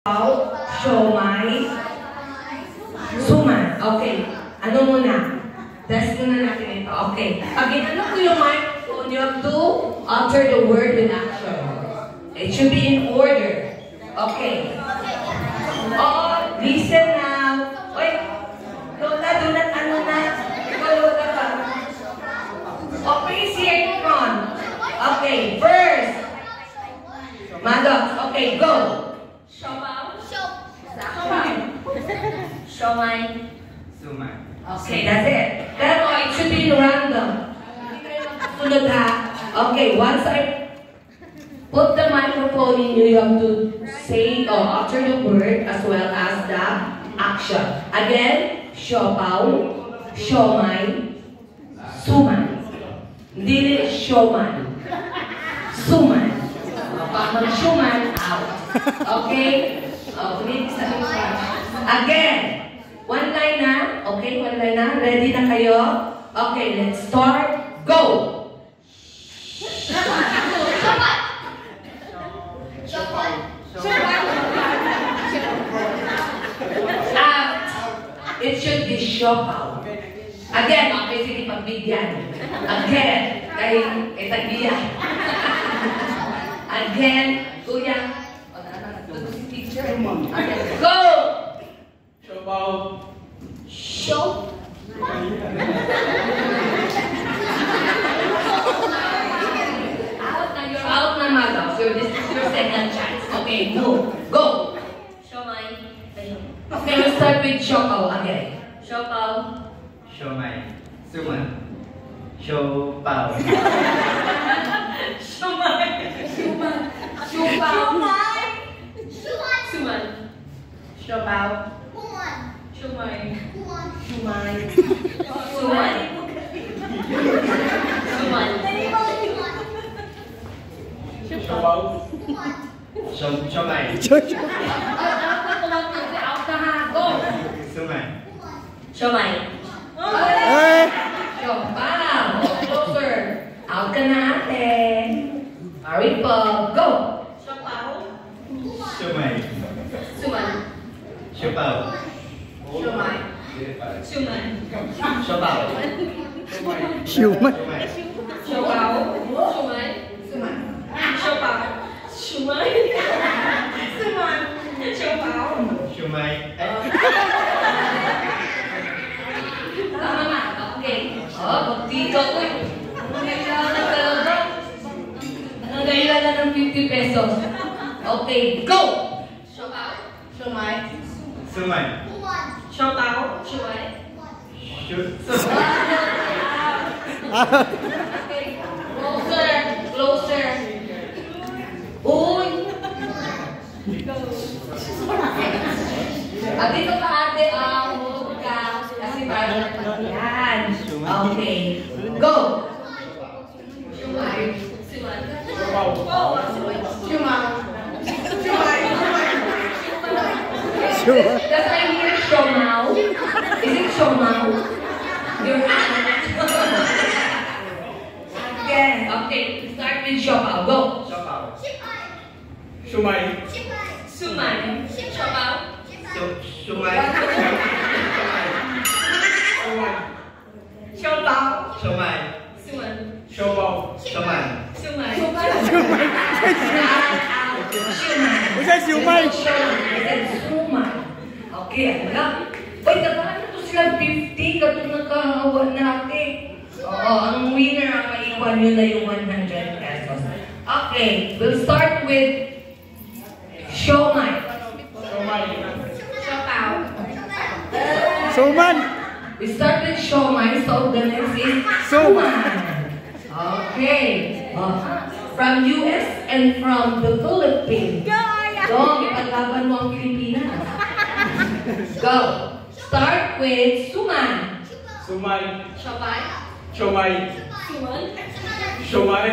Siomai, suman. Okay. Ano muna? Test muna natin ito. Okay. Pag inano ko yung microphone, you have to utter the word with action. It should be in order. Okay. Oh, listen now. Oy, Lola, do not ano na. Ikaw, Lola ka. Okay, here in front. Okay, first. Maddox, okay, go. Siomai. Suman. Okay, that's it. Pero it should be random. Hindi kayo magkasunod ha. Okay, once I put the microphone in you have to say or utter the word as well as the action. Again, siopaw, siomai, suman. Hindi rin sioman. Suman. Pag mag-suman, out. Okay? Oh, please, again. One line na. Okay, one line na. Ready na kayo? Okay, let's start. Go! Out. It should be siopaw. Again, okay, sige, pagbigyan. Again, kay tagbiyan. Again, kuya. Go! Siopaw. Out na Maddox. So this is your second chance. Okay, move. Go! Siomai. Okay, let's start with siopaw again. Siopaw. Siomai. Suman. Siopaw. Siomai. Suman. Siopaw. Siomai. Siomai. Suman. Suman. Siopaw. Siomai. Out na ha. Go! Suman. Siomai. Siopaw. Closer. Out ka na ate. Hurry po. Go! Siopaw. Siomai. Suman. Siopaw. Siomai. Suman. Siopaw. Siomai. Siopaw. Suman. Suman. Siopaw. Suman. Suman. Siopaw. Siomai. Tama na. Okay. Oh, magtito ko eh. Anong kailangan ng talaga? Anong kailangan ng 50 pesos? Okay, go! Siopaw. Siomai. Suman. Siopaw. Suman. Okay. Closer. Closer. Uy! Dito ka ate. Huwag ka. Kasi parang yan. Okay. Go! Siomai. Suman. Siomai. Siomai. Does I hear siomaw? Is it siomaw? You're again. Okay, start with siopaw. Go. Siopaw. Siomai. Suman. Siopaw. Siomai. Siopaw. Siomai. Suman. Siopaw. Siomai. Suman. Usa siomai. Suman. Okay, ano lang. Uy, nakaano to sila 50 katong nakahawa natin. Oo, ang winner ang maiwan nyo na yung 100 pesos. Okay, we'll start with siomai. Siopaw. Suman. We start with siomai, so the next is suman. Okay. From US and from the Philippines. So, ipaglaban mo ang Pilipinas. Go. Start with suman. Suman. Siomai. Siomai. Suman. Siomai.